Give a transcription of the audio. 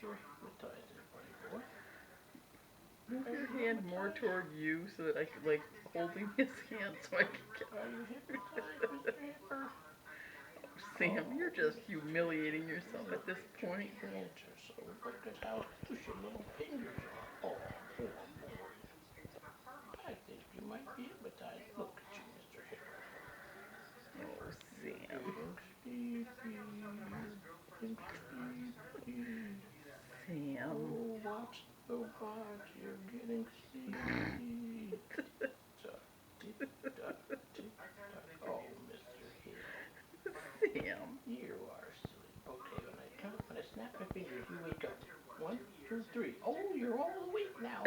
You're hypnotized there, buddy boy. Move your hand more toward you so that I could, like, holding his hand so I can get. Are you hypnotized, Mr. Hipper? Sam, you're just humiliating yourself at this point. Your hands are so look at how loose your little fingers are. Oh, poor boy. I think you might be hypnotized. Look at you, Mr. Hipper. Oh, You're Sam. getting sleepy. You're getting sleepy. Sam. Oh, watch. You're getting sleepy. Tick-tock, tick-tock, tick-tock. Oh, Mr. Hill. Sam. You are silly. Okay, when I snap my fingers, you wake up. 1, 2, 3. Oh, you're all awake now.